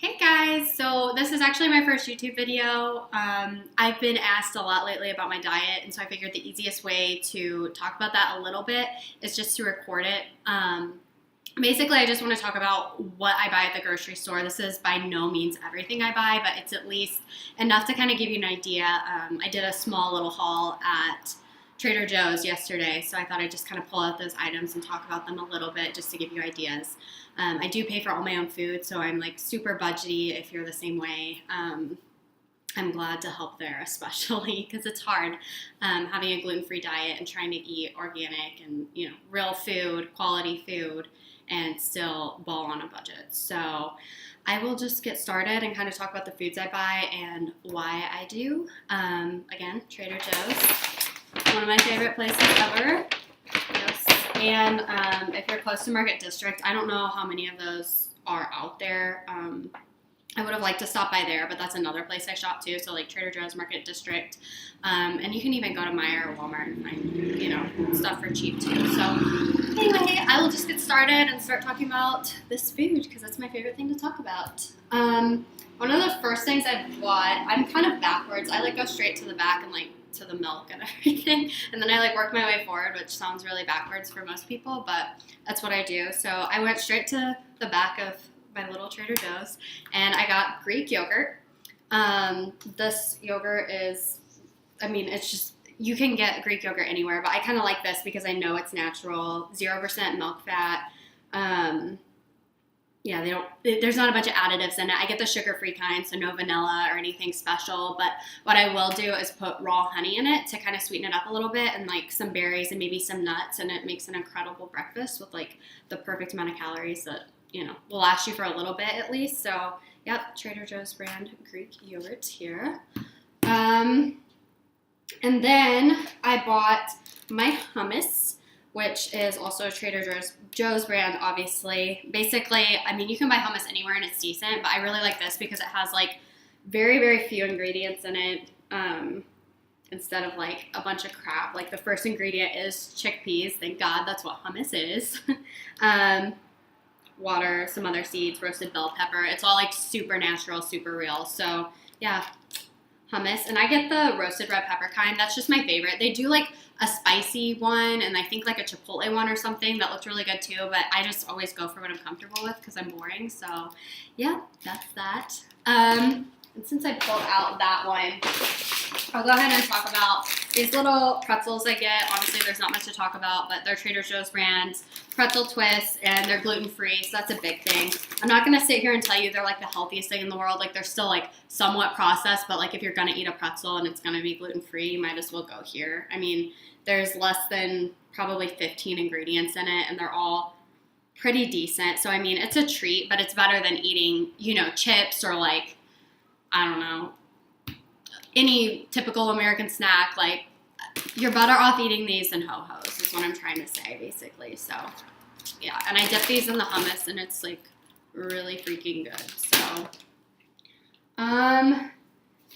Hey guys, so this is actually my first YouTube video. I've been asked a lot lately about my diet, and so I figured the easiest way to talk about that a little bit is just to record it. Basically, I just want to talk about what I buy at the grocery store. This is by no means everything I buy, but it's at least enough to kind of give you an idea. I did a small little haul at Trader Joe's yesterday, so I thought I'd just kind of pull out those items and talk about them a little bit just to give you ideas. I do pay for all my own food, so I'm like super budgety if you're the same way. I'm glad to help there, especially because it's hard having a gluten-free diet and trying to eat organic and real food, quality food, and still ball on a budget. So I will just get started and kind of talk about the foods I buy and why I do. Again, Trader Joe's, one of my favorite places ever. Yes. And if you're close to Market District, I don't know how many of those are out there. I would have liked to stop by there, but that's another place I shop too. So like Trader Joe's, Market District, and you can even go to Meijer or Walmart and find, stuff for cheap too. So anyway, I will just get started and start talking about this food because that's my favorite thing to talk about. One of the first things I bought, I'm kind of backwards. I like go straight to the back and like to the milk and everything, and then I like work my way forward, which sounds really backwards for most people, but that's what I do. So I went straight to the back of my little Trader Joe's and I got Greek yogurt. This yogurt is, it's just, you can get Greek yogurt anywhere, but I kind of like this because I know it's natural, 0% milk fat. There's not a bunch of additives in it. I get the sugar-free kind, so no vanilla or anything special, but what I will do is put raw honey in it to kind of sweeten it up a little bit and like some berries and maybe some nuts, and it makes an incredible breakfast with like the perfect amount of calories that, will last you for a little bit at least. So, yep, Trader Joe's brand Greek yogurt here. And then I bought my hummus, which is also Trader Joe's brand, obviously. Basically, you can buy hummus anywhere and it's decent, but I really like this because it has like very, very few ingredients in it instead of like a bunch of crap. Like the first ingredient is chickpeas. Thank God that's what hummus is. Water, some other seeds, roasted bell pepper. It's all like super natural, super real. So yeah, hummus. And I get the roasted red pepper kind. That's just my favorite. They do like a spicy one and I think like a chipotle one or something that looked really good too, but I just always go for what I'm comfortable with because I'm boring. So yeah, that's that. And since I pulled out that one, I'll go ahead and talk about these little pretzels I get. Obviously there's not much to talk about, but they're Trader Joe's brands, pretzel twists, and they're gluten-free, so that's a big thing. I'm not going to sit here and tell you they're like the healthiest thing in the world. Like they're still like somewhat processed, but like if you're going to eat a pretzel and it's going to be gluten-free, you might as well go here. There's less than probably 15 ingredients in it, and they're all pretty decent. So it's a treat, but it's better than eating, chips or like, I don't know, any typical American snack. Like, you're better off eating these than Ho-Ho's is what I'm trying to say, basically. So, yeah. And I dip these in the hummus, and it's, like, really freaking good. So,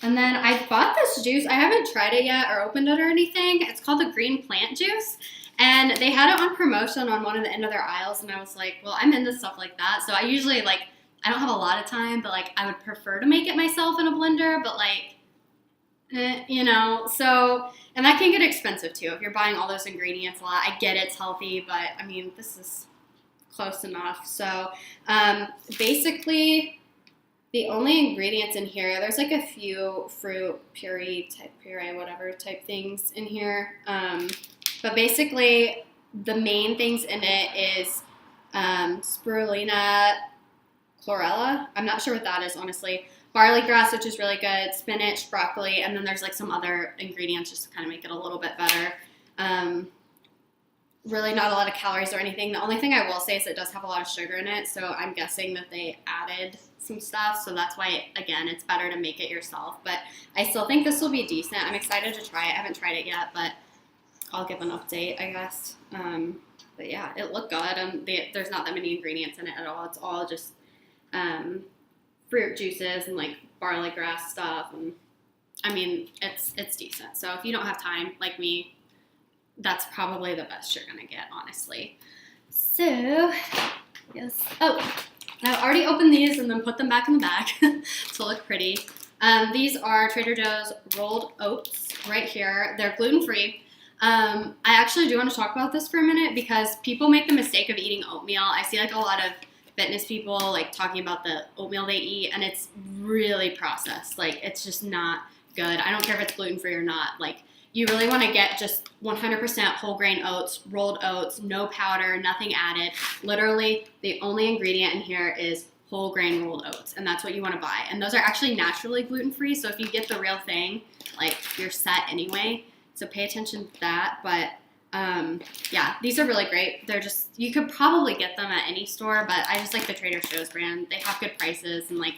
and then I bought this juice. I haven't tried it yet or opened it or anything. It's called the Green Plant Juice. And they had it on promotion on one of the end of their aisles, and I was like, well, I'm into stuff like that. So I usually, like, I don't have a lot of time, but, like, I would prefer to make it myself in a blender, but, like, so, and that can get expensive too if you're buying all those ingredients a lot. I get it's healthy, but this is close enough. So basically the only ingredients in here, there's like a few fruit puree whatever type things in here, but basically the main things in it is spirulina chlorella. I'm not sure what that is, honestly. Barley grass, which is really good, spinach, broccoli, and then there's like some other ingredients just to kind of make it a little bit better. Really not a lot of calories or anything. The only thing I will say is it does have a lot of sugar in it, so I'm guessing that they added some stuff, so that's why, again, it's better to make it yourself. But I still think this will be decent. I'm excited to try it. I haven't tried it yet, but I'll give an update, I guess. But yeah, it looked good, and there's not that many ingredients in it at all. It's all just fruit juices and like barley grass stuff, and it's decent. So if you don't have time like me, that's probably the best you're gonna get, honestly. So yes. Oh, I've already opened these and then put them back in the bag to look pretty. These are Trader Joe's rolled oats right here. They're gluten-free. I actually do want to talk about this for a minute because people make the mistake of eating oatmeal. I see like a lot of fitness people like talking about the oatmeal they eat, and it's really processed. Like, it's just not good. I don't care if it's gluten-free or not. Like, you really want to get just 100% whole grain oats, rolled oats, no powder, nothing added. Literally, the only ingredient in here is whole grain rolled oats, and that's what you want to buy. And those are actually naturally gluten-free, so if you get the real thing, like, you're set anyway. So pay attention to that. But yeah, these are really great. They're just, you could probably get them at any store, but I just like the Trader Joe's brand. They have good prices, and like,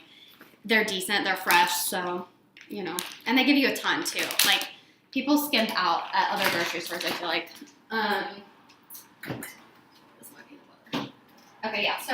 they're decent, they're fresh, so, you know, and they give you a ton too. Like, people skimp out at other grocery stores, I feel like. This is my peanut butter. Okay, yeah, so,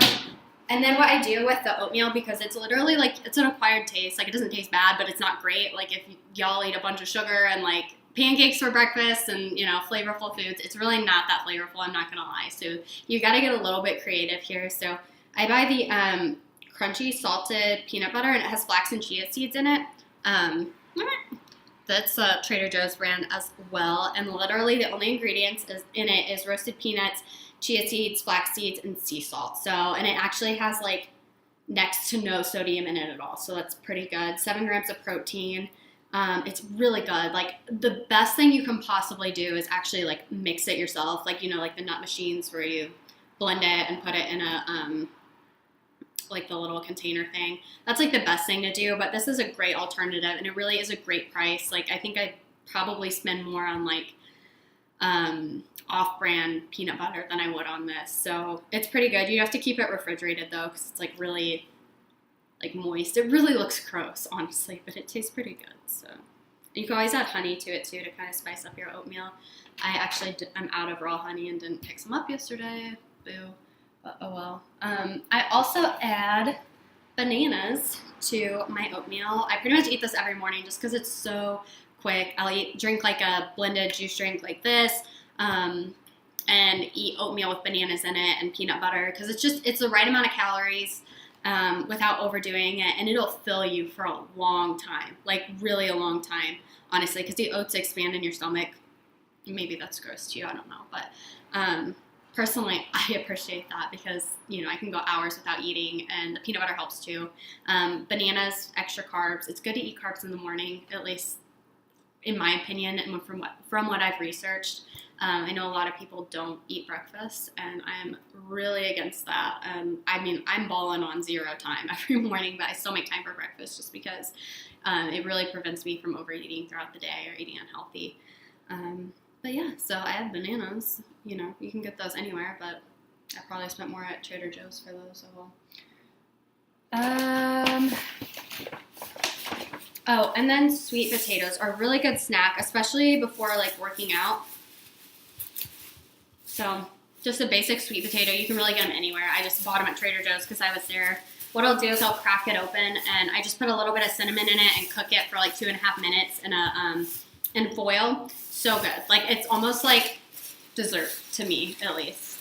and then what I do with the oatmeal, because it's literally like, it's an acquired taste. Like, it doesn't taste bad, but it's not great. Like, if y'all eat a bunch of sugar and like pancakes for breakfast and, you know, flavorful foods, it's really not that flavorful, I'm not gonna lie. So you gotta get a little bit creative here. So I buy the crunchy salted peanut butter, and it has flax and chia seeds in it. That's a Trader Joe's brand as well, and literally the only ingredients in it is roasted peanuts, chia seeds, flax seeds, and sea salt. So, and it actually has like next to no sodium in it at all, so that's pretty good. 7 grams of protein. It's really good. Like, the best thing you can possibly do is actually like mix it yourself, like, you know, like the nut machines where you blend it and put it in a like the little container thing. That's like the best thing to do, but this is a great alternative, and it really is a great price. Like, I think I'd probably spend more on like off-brand peanut butter than I would on this. So it's pretty good. You have to keep it refrigerated though, because it's like really like moist. It really looks gross, honestly, but it tastes pretty good. So you can always add honey to it too to kind of spice up your oatmeal. I actually I'm out of raw honey and didn't pick some up yesterday. Boo. But oh well. I also add bananas to my oatmeal. I pretty much eat this every morning just because it's so quick. I'll drink like a blended juice drink like this, and eat oatmeal with bananas in it and peanut butter, because it's the right amount of calories without overdoing it, and it'll fill you for a long time, like really a long time, honestly, because the oats expand in your stomach. Maybe that's gross to you, I don't know, but personally, I appreciate that because, you know, I can go hours without eating, and the peanut butter helps too. Bananas, extra carbs. It's good to eat carbs in the morning, at least in my opinion, and from what I've researched. I know a lot of people don't eat breakfast, and I'm really against that. I mean, I'm balling on 0 time every morning, but I still make time for breakfast just because it really prevents me from overeating throughout the day or eating unhealthy. But yeah, so I have bananas. You know, you can get those anywhere, but I probably spent more at Trader Joe's for those as well. Oh, and then sweet potatoes are a really good snack, especially before like working out. So just a basic sweet potato. You can really get them anywhere. I just bought them at Trader Joe's because I was there. What I'll do is I'll crack it open, and I just put a little bit of cinnamon in it and cook it for like 2.5 minutes in foil. So good. Like, it's almost like dessert to me, at least.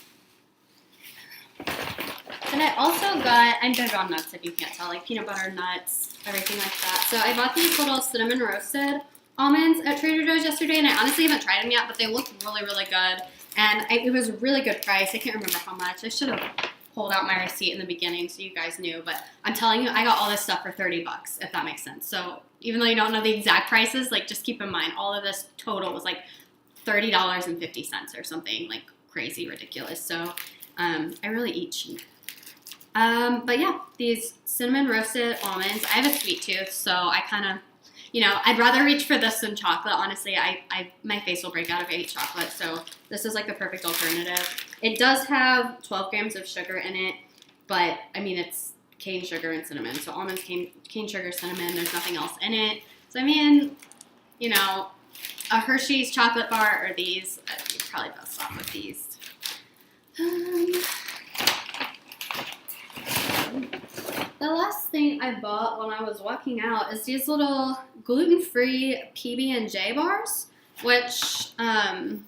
And I also got, I'm big on nuts if you can't tell, like peanut butter, nuts, everything like that. So I bought these little cinnamon roasted almonds at Trader Joe's yesterday, and I honestly haven't tried them yet, but they look really, really good. And it was a really good price. I can't remember how much. I should have pulled out my receipt in the beginning so you guys knew, but I'm telling you, I got all this stuff for $30, if that makes sense. So even though you don't know the exact prices, like, just keep in mind, all of this total was like $30.50 or something, like crazy ridiculous. So I really eat cheap. But yeah, these cinnamon roasted almonds. I have a sweet tooth, so I kind of, you know, I'd rather reach for this than chocolate. Honestly, my face will break out if I eat chocolate, so this is like the perfect alternative. It does have 12 grams of sugar in it, but I mean, it's cane sugar and cinnamon. So almonds, cane sugar, cinnamon, there's nothing else in it. So I mean, you know, a Hershey's chocolate bar or these, you're probably best off with these. The last thing I bought when I was walking out is these little gluten-free PB&J bars, which I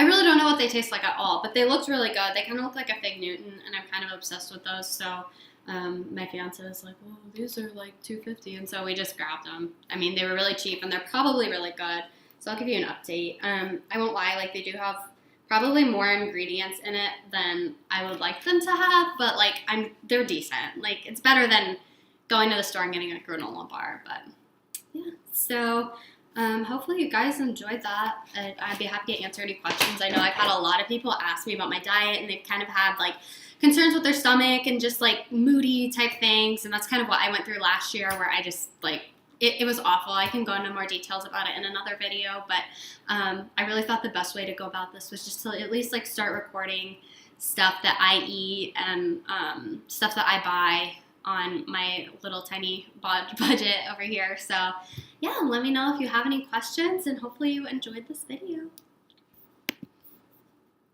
I really don't know what they taste like at all, but they looked really good. They kind of look like a Fig Newton, and I'm kind of obsessed with those. So my fiance was like, "Well, these are like $2.50," and so we just grabbed them. I mean, they were really cheap, and they're probably really good. So I'll give you an update. I won't lie, like they do have probably more ingredients in it than I would like them to have, but like they're decent. Like it's better than going to the store and getting a granola bar. But yeah, so hopefully you guys enjoyed that. I'd be happy to answer any questions. I know I've had a lot of people ask me about my diet, and they've kind of had like concerns with their stomach and just like moody type things, and that's kind of what I went through last year, where I just like it was awful. I can go into more details about it in another video, but I really thought the best way to go about this was just to at least like start recording stuff that I eat and stuff that I buy on my little tiny budget over here. So yeah, let me know if you have any questions, and hopefully you enjoyed this video.